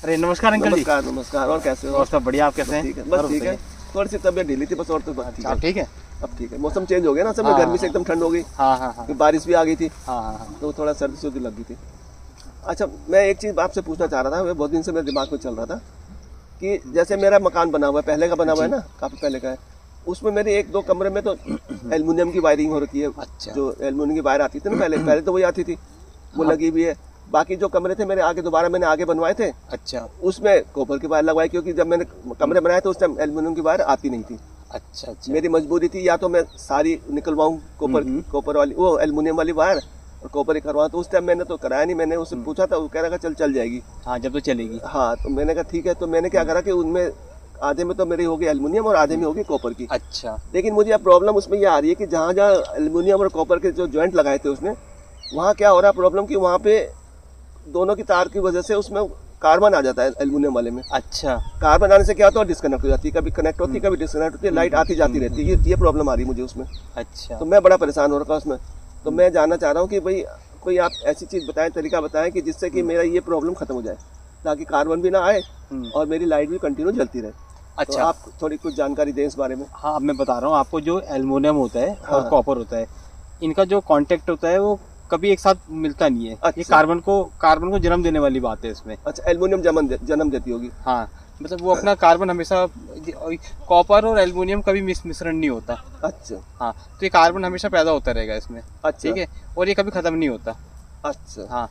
अरे नमस्कार अंकल जी। नमस्कार नमस्कार। और कैसे हो? और सब बढ़िया, आप कैसे हैं? ठीक है, बस ठीक है। थोड़ी सी तबीयत ढीली थी बस, और तो बात ठीक है। ठीक है। अब ठीक है, मौसम चेंज हो गया ना, सब हाँ, गर्मी से एकदम ठंड हो गई। हाँ हाँ हाँ फिर बारिश भी आ गई थी, हाँ हाँ हाँ। तो थोड़ा सर्दी सर्दी लग गई थी। अच्छा, मैं एक चीज़ आपसे पूछना चाह रहा था, मैं बहुत दिन से मेरे दिमाग में चल रहा था कि जैसे मेरा मकान बना हुआ है, पहले का बना हुआ है ना, काफ़ी पहले का है, उसमें मेरे एक दो कमरे में तो एल्युमिनियम की वायरिंग हो रखी है। अच्छा। जो एल्युमिनियम की वायर आती थी ना पहले तो वही आती थी, वो लगी हुई है। बाकी जो कमरे थे मेरे आगे, दोबारा मैंने आगे बनवाए थे, अच्छा उसमें कॉपर की वायर लगवाई, क्योंकि जब मैंने कमरे बनाए थे उस टाइम एल्युमिनियम की वायर आती नहीं थी। अच्छा अच्छा। मेरी मजबूरी थी, या तो मैं सारी निकलवाऊं कॉपर वाली, वो एल्युमिनियम वाली वायर, और कॉपर ही करवाऊं। तो उस टाइम मैंने तो कराया नहीं, मैंने उससे पूछा था, वो कह रहा था चल जाएगी। हाँ, जब तो चलेगी। हाँ, तो मैंने कहा ठीक है। तो मैंने क्या करा कि उनमें आधे में तो मेरी होगी एल्युमिनियम और आधे में होगी कॉपर की। अच्छा। लेकिन मुझे अब प्रॉब्लम उसमें ये आ रही है कि जहाँ जहाँ एल्युमिनियम और कॉपर के जो जॉइंट लगाए थे उसने, वहाँ क्या हो रहा है प्रॉब्लम कि वहाँ पे दोनों की तार की वजह से उसमें कार्बन आ जाता है एल्युमिनियम वाले में। अच्छा। कार्बन आने से क्या होता है, डिस्कनेक्ट हो जाती है, कभी कनेक्ट होती है कभी डिस्कनेक्ट होती है, लाइट आती जाती रहती है। ये प्रॉब्लम आ रही है मुझे उसमें। अच्छा। तो मैं बड़ा परेशान हो रखा उसमें। तो मैं जानना चाह रहा हूँ कि भाई कोई आप ऐसी चीज़ बताएं, तरीका बताएं कि जिससे कि मेरा ये प्रॉब्लम खत्म हो जाए, ताकि कार्बन भी ना आए और मेरी लाइट भी कंटिन्यू जलती रहे। अच्छा। तो आप थोड़ी कुछ जानकारी दें इस बारे में। हाँ, अब मैं बता रहा हूँ आपको। जो एल्युमिनियम होता है और हाँ। कॉपर होता है, इनका जो कांटेक्ट होता है वो कभी एक साथ मिलता नहीं है। अच्छा। ये कार्बन को जन्म देने वाली बात है इसमें। अच्छा, एल्युमिनियम जन्म देती होगी। हाँ, मतलब वो अपना कार्बन हमेशा, कॉपर और एल्युमिनियम कभी मिश्रण नहीं होता। अच्छा। हाँ, तो ये कार्बन हमेशा पैदा होता रहेगा इसमें। अच्छा। ठीक है, और ये कभी खत्म नहीं होता। अच्छा। हाँ,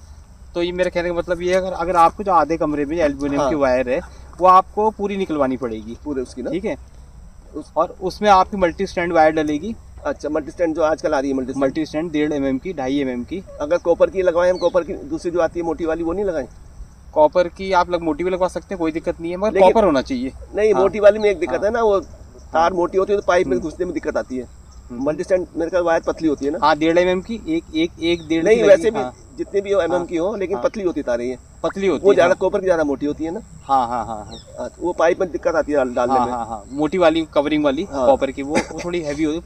तो ये मेरे कहने का मतलब ये है, अगर आपको जो आधे कमरे में एल्युमिनियम हाँ। की वायर है, वो आपको पूरी निकलवानी पड़ेगी पूरे उसकी ना। ठीक है। और उसमें आपकी मल्टी स्टैंड वायर डलेगी। अच्छा, मल्टी स्टैंड जो आजकल आ रही है, मल्टी स्टैंड 1.5 mm की, 2.5 mm की। अगर कॉपर की लगवाएं हम, कॉपर की दूसरी जो आती है मोटी वाली, वो नहीं लगाएं? कॉपर की आप मोटी भी लगवा सकते हैं, कोई दिक्कत नहीं है, मगर लेकिन- कॉपर होना चाहिए। नहीं, हाँ। मोटी वाली में एक दिक्कत हाँ। है ना, वो तार मोटी होती है तो पाइप में घुसने में दिक्कत आती है। मल्टी स्टैंड मेरे ख्याल वायर पतली होती है ना। हाँ, 1.5 mm की, एक 1.5 नहीं, की वैसे भी हाँ, जितनी भी हो MM की हो, लेकिन हाँ। पतली होती तारें ये। पतली होती वो है। ज्यादा कॉपर की ज्यादा मोटी होती है ना। हाँ हाँ हाँ हाँ हाँ, तो वो पाइप में दिक्कत आती है डालने हाँ में। हाँ हाँ, मोटी वाली कवरिंग वाली हाँ। कॉपर की, वो थोड़ी हैवी होती।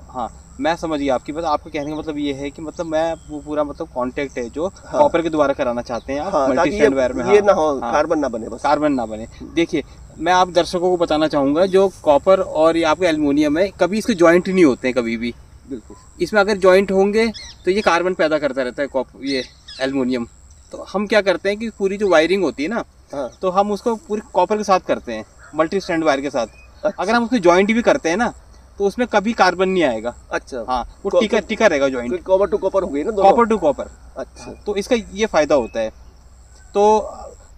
हाँ, मैं समझ गया आपकी बात। आपके कहने का मतलब ये है कि मतलब मैं वो पूरा मतलब कांटेक्ट है जो हाँ। कॉपर के द्वारा कराना चाहते हैं आप, हाँ, मल्टी ताकि स्टैंड वायर में। ये हाँ, ना हो, हाँ, कार्बन ना बने बस। कार्बन ना बने। देखिए, मैं आप दर्शकों को बताना चाहूंगा, जो कॉपर और ये आपके एल्युमिनियम है, कभी इसके जॉइंट नहीं होते हैं कभी भी। बिल्कुल। इसमें अगर जॉइंट होंगे तो ये कार्बन पैदा करता रहता है ये एल्युमिनियम। तो हम क्या करते हैं कि पूरी जो वायरिंग होती है ना, हाँ। तो हम उसको पूरी कॉपर के साथ करते हैं, मल्टी स्टैंड वायर के साथ। अच्छा। अगर हम उसमें जॉइंट भी करते हैं ना, तो उसमें कभी कार्बन नहीं आएगा। अच्छा। हाँ, वो टिका रहेगा जॉइंट, कॉपर टू कॉपर हो गई ना दोनों। Copper two copper. अच्छा। तो इसका ये फायदा होता है। तो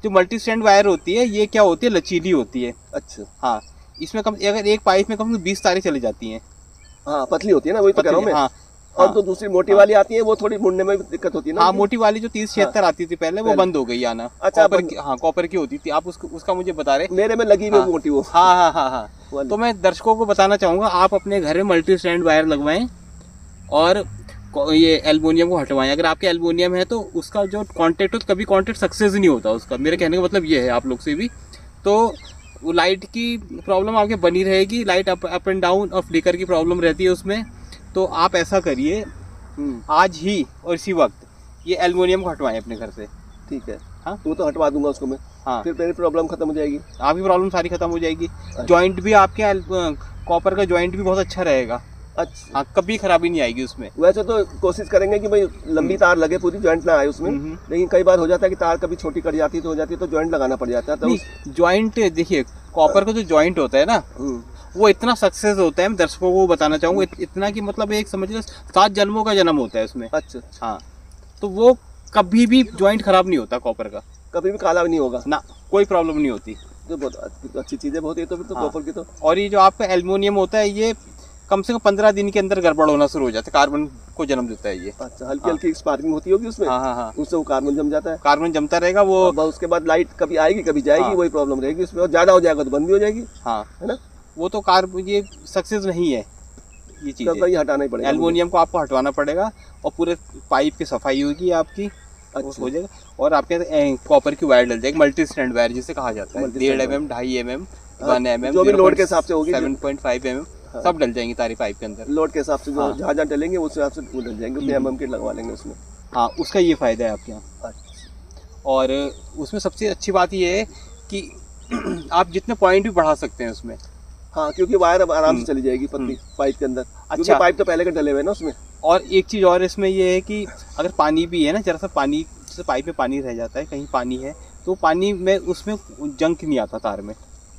जो मल्टी स्टैंड वायर होती है, ये क्या होती है, लचीली होती है। अच्छा। हाँ, इसमें अगर एक पाइप में कम से कम 20 तारें चली जाती हैं। हाँ, पतली होती है ना, वही तो कह रहा हूँ मैं। हाँ, और तो दूसरी मोटी वाली आती है, वो थोड़ी मुड़ने में भी दिक्कत होती है ना। हाँ, मोटी वाली जो 30-76 आती थी पहले, वो पहले। बंद हो गई आना। अच्छा, कॉपर बंद। की, हाँ, कॉपर की होती थी। आप उसका मुझे बता रहे। मेरे में लगी हुई हाँ। मोटी वो। हाँ हाँ हाँ हाँ। वाली। तो मैं दर्शकों को बताना चाहूंगा, आप अपने घर में मल्टी स्टैंड वायर लगवाएं और ये एल्युमिनियम को हटवाएं। अगर आपके एल्युमिनियम है तो उसका जो कांटेक्ट हो, कभी कांटेक्ट सक्सेस नहीं होता उसका। मेरे कहने का मतलब ये है आप लोग से भी। तो वो लाइट की प्रॉब्लम आपके बनी रहेगी, लाइट अप एंड डाउन और फ्लिकर की प्रॉब्लम रहती है उसमें। तो आप ऐसा करिए, आज ही और इसी वक्त ये एल्युमिनियम को हटवाएं अपने घर से। ठीक है। हाँ। वो तो हटवा दूंगा उसको मैं। हाँ, फिर मेरी प्रॉब्लम खत्म हो जाएगी। आपकी प्रॉब्लम सारी खत्म हो जाएगी। जॉइंट भी आपके कॉपर का जॉइंट भी बहुत अच्छा रहेगा। अच्छा। हाँ, कभी खराबी नहीं आएगी उसमें। वैसे तो कोशिश करेंगे कि भाई लंबी तार लगे, पूरी जॉइंट ना आए उसमें। लेकिन कई बार हो जाता है कि तार कभी छोटी कट जाती है, तो हो जाती है तो जॉइंट लगाना पड़ जाता है। तो जॉइंट देखिए, कॉपर का जो जॉइंट होता है ना, वो इतना सक्सेस होता है, मैं दर्शकों को बताना चाहूंगा, इतना कि मतलब एक समझ लो 7 जन्मों का जन्म होता है उसमें। अच्छा। हाँ, तो वो कभी भी जॉइंट खराब नहीं होता कॉपर का, कभी भी काला भी नहीं होगा ना, कोई प्रॉब्लम नहीं होती। तो बहुत अच्छी चीजें बहुत है। तो फिर तो हाँ। कॉपर की तो। और ये जो आपका एल्युमिनियम होता है, ये कम से कम 15 दिन के अंदर गड़बड़ होना शुरू हो जाता है, कार्बन को जन्म देता है ये। अच्छा, हल्की हल्की स्पार्किंग होती होगी उसमें। हाँ हाँ हाँ, उससे वो कार्बन जम जाता है। कार्बन जमता रहेगा वो। अब उसके बाद लाइट कभी आएगी कभी जाएगी, हाँ। वही प्रॉब्लम रहेगी उसमें। और ज्यादा हो जाएगा तो बंद भी हो जाएगी, हाँ, है ना। वो तो ये सक्सेस नहीं है ये चीज। तो ये हटाना ही पड़ेगा। एल्युमिनियम को आपको हटवाना पड़ेगा और पूरे पाइप की सफाई होगी आपकी। अच्छा। हो जाएगा। और आपके कॉपर की वायर डल जाएगी, मल्टी स्टैंड वायर जिसे कहा जाता है। 1.5 mm, 2.5 mm, 1 mm, जो भी लोड के हिसाब से होगी, 7.5 mm, हाँ। सब डल जाएंगी तारी पाइप के अंदर। लोड के हिसाब से जो हाँ। जहाँ जहाँ डलेंगे उस हिसाब से वो डल जाएंगे, उसमें MM के लगवा लेंगे उसमें। हाँ, उसका ये फायदा है आपके यहाँ। अच्छा। और उसमें सबसे अच्छी बात ये है कि आप जितने पॉइंट भी बढ़ा सकते हैं उसमें। हाँ, क्योंकि वायर अब आराम से चली जाएगी पतली पाइप के अंदर। क्योंकि पाइप तो पहले के डले हुए हैं ना उसमें। और एक चीज़ और इसमें ये है कि अगर पानी भी है ना, जरा सा पानी, जैसे पाइप में पानी रह जाता है, कहीं पानी है तो पानी में उसमें जंक नहीं आता तार में।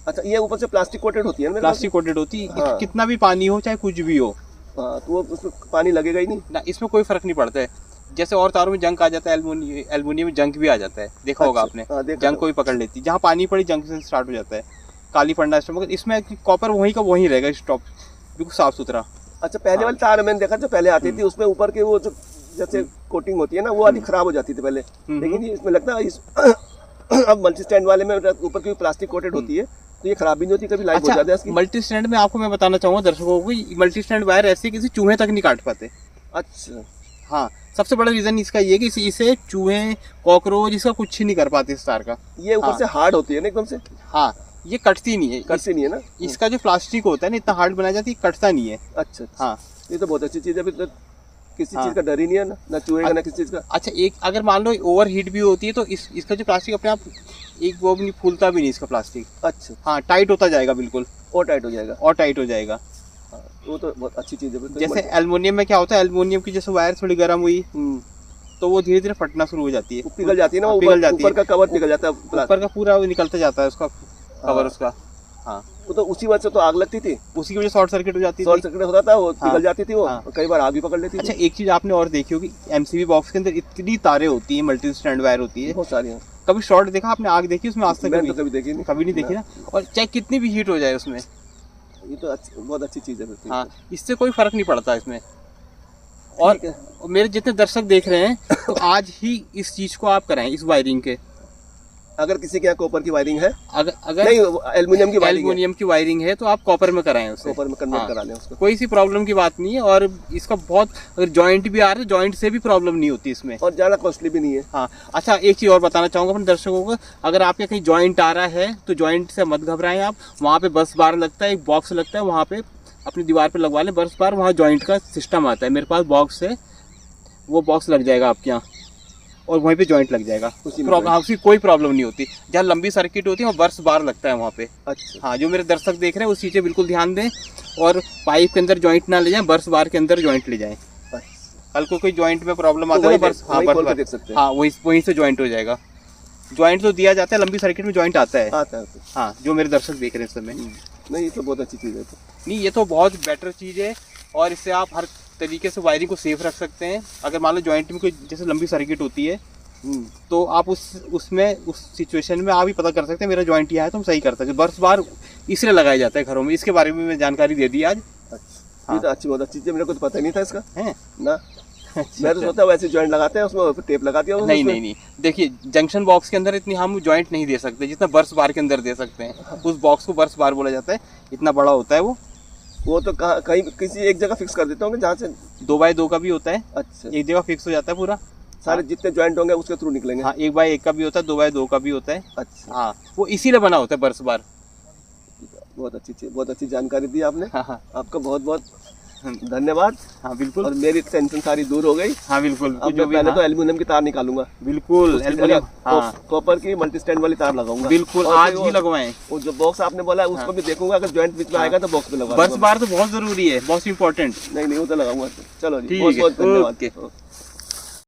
अच्छा, ये ऊपर से प्लास्टिक कोटेड होती है ना? प्लास्टिक कोटेड होती है। हाँ। कितना भी पानी हो चाहे कुछ भी हो, हाँ, तो वो उसमें पानी लगेगा ही नहीं ना, इसमें कोई फर्क नहीं पड़ता है। जैसे और तारों में जंक आ जाता है, एल्युमिनियम में जंक भी आ जाता है, देखा होगा आपने। जंक को भी पकड़ लेती है, जहाँ पानी पड़ी जंक से स्टार्ट हो जाता है, काली पड़ना स्टार्ट। मगर इसमें कॉपर वहीं का वहीं रहेगा, स्टॉप बिल्कुल साफ सुथरा। अच्छा, पहले वाली तार मैंने देखा जो पहले आती थी उसमें ऊपर की वो जो जैसे कोटिंग होती है ना, वो वाली खराब हो जाती थी पहले। लेकिन ये इसमें लगता है अब मल्टी स्टैंड वाले में ऊपर की प्लास्टिक कोटेड होती है तो ये खराब भी नहीं होती, कभी लाइफ हो जाता है इसकी। मल्टी स्टैंड में आपको मैं बताना चाहूंगा दर्शकों को, मल्टी स्टैंड वायर ऐसे किसी चूहे तक नहीं काट पाते। अच्छा, हाँ, सबसे बड़ा रीजन इसका ये कि इसे चूहे, कॉकरोच इसका कुछ ही नहीं कर पाते इस तार का। ये ऊपर से हार्ड होती है ना एकदम से। हाँ, ये कटती नहीं है, कटती नहीं है ना। इसका जो प्लास्टिक होता है ना, इतना हार्ड बनाया जाता है, कटता नहीं है। अच्छा, हाँ, ये तो बहुत अच्छी चीज है, फिर तो किसी चीज का डर ही नहीं है ना चूहे का ना किसी चीज का। अच्छा, एक अगर मान लो ओवर हीट भी होती है तो इसका जो प्लास्टिक अपने आप एक वो भी नहीं फूलता भी नहीं इसका प्लास्टिक। अच्छा, हाँ, टाइट होता जाएगा बिल्कुल, और टाइट हो जाएगा, और टाइट हो जाएगा। हाँ, वो तो बहुत अच्छी चीज है। जैसे एल्युमिनियम में क्या होता है, एल्युमिनियम की जैसे वायर थोड़ी गर्म हुई तो वो धीरे धीरे फटना शुरू हो जाती है, पिघल जाती है ना, पिघल जाती है, ऊपर का कवर पिघल जाता है, ऊपर का पूरा निकलता जाता है उसका कवर उसका। हाँ, वो तो उसी वजह से तो आग लगती थी, उसी की वजह शॉर्ट सर्किट हो जाती थी, शॉर्ट सर्किट होता था, वो पिघल जाती थी, वो कई बार आग भी पकड़ लेती थी। अच्छा, एक चीज आपने और देखी होगी, एमसीबी बॉक्स के अंदर इतनी तारें होती है, मल्टी स्टैंड वायर होती है बहुत सारी। कभी शॉर्ट देखा आपने, आग देखी उसमें आज तक? मैंने तो कभी देखी नहीं, कभी नहीं देखी ना। और चाहे कितनी भी हीट हो जाए उसमें, ये तो बहुत अच्छी चीज है। हाँ, इससे कोई फर्क नहीं पड़ता इसमें। और मेरे जितने दर्शक देख रहे हैं तो आज ही इस चीज को आप कराएं, इस वायरिंग के। अगर किसी के यहाँ कॉपर की वायरिंग है, अगर नहीं एल्युमिनियम की वायरिंग है तो आप कॉपर में कराएं उसे, कॉपर में कन्वर्ट करा लें उसको। कोई सी प्रॉब्लम की बात नहीं है। और इसका बहुत, अगर जॉइंट भी आ रहा है, जॉइंट से भी प्रॉब्लम नहीं होती इसमें, और ज्यादा कॉस्टली भी नहीं है। हाँ। अच्छा, एक चीज और बताना चाहूंगा अपने दर्शकों को, अगर आपके कहीं जॉइंट आ रहा है तो जॉइंट से मत घबराएं आप। वहाँ पे बस बार लगता है, एक बॉक्स लगता है, वहाँ पे अपनी दीवार पे लगवा लें बस बार, वहाँ जॉइंट का सिस्टम आता है। मेरे पास बॉक्स है, वो बॉक्स लग जाएगा आपके यहाँ और वहीं पे जॉइंट लग जाएगा, उसकी कोई प्रॉब्लम नहीं होती। जहाँ लंबी सर्किट होती है वहाँ बर्स बार लगता है वहाँ पे। अच्छा, हाँ, जो मेरे दर्शक देख रहे हैं उस चीज़ पे बिल्कुल ध्यान दें, और पाइप के अंदर जॉइंट ना ले जाएं, बर्स बार के अंदर जॉइंट ले जाएं। कल को कोई जॉइंट में प्रॉब्लम आता है, बर्स, हाँ, बर्स, हाँ, वहीं से जॉइंट हो जाएगा। जॉइंट तो दिया जाता है, लंबी सर्किट में जॉइंट आता है। हाँ, जो मेरे दर्शक देख रहे हैं इस समय। नहीं, ये तो बहुत अच्छी चीज़ है। नहीं, ये तो बहुत बेटर चीज़ है, और इससे आप हर तरीके से वायरिंग को सेफ रख सकते हैं। अगर मान लो जॉइंट में कोई जैसे लंबी सर्किट होती है तो आप उस सिचुएशन में आप ही पता कर सकते हैं मेरा जॉइंट यहाँ है तो हम सही कर सकते हैं। बर्स बार इसलिए लगाया जाता है घरों में, इसके बारे में मैं जानकारी दे दी आज। अच्छा, ये तो अच्छी, बहुत अच्छी चीज़ है, मेरे को तो पता नहीं था इसका है ना। मैं तो सोचता वैसे जॉइंट लगाते हैं, उसमें टेप लगा दिया। नहीं, देखिए, जंक्शन बॉक्स के अंदर इतनी हम जॉइंट नहीं दे सकते जितना बर्स बार के अंदर दे सकते हैं। उस बॉक्स को बर्स बार बोला जाता है, इतना बड़ा होता है वो तो कहीं किसी एक जगह फिक्स कर देता हूँ जहाँ से 2x2 का भी होता है। अच्छा, एक जगह फिक्स हो जाता है पूरा, सारे जितने जॉइंट होंगे उसके थ्रू निकलेंगे। हाँ, 1x1 का भी होता है, 2x2 का भी होता है। अच्छा, हाँ, वो इसीलिए बना होता है बर्स बार। बहुत अच्छी जानकारी दी आपने। हाँ, आपका बहुत बहुत धन्यवाद। हाँ, बिल्कुल, और मेरी टेंशन सारी दूर हो गई। हाँ, बिल्कुल। अब मैं पहले तो एल्युमिनियम की तार निकालूंगा, बिल्कुल, कॉपर की मल्टी स्टैंड वाली तार लगाऊंगा, बिल्कुल, आज ही लगवाएं। वो जो बॉक्स आपने बोला है उसको भी देखूंगा, अगर जॉइंट बीच में आएगा तो बॉक्स में लगाऊंगा। बर्स बार तो बहुत जरूरी है, बहुत इंपॉर्टेंट। नहीं, वो तो लगाऊंगा। चलो जी, बहुत बहुत धन्यवाद।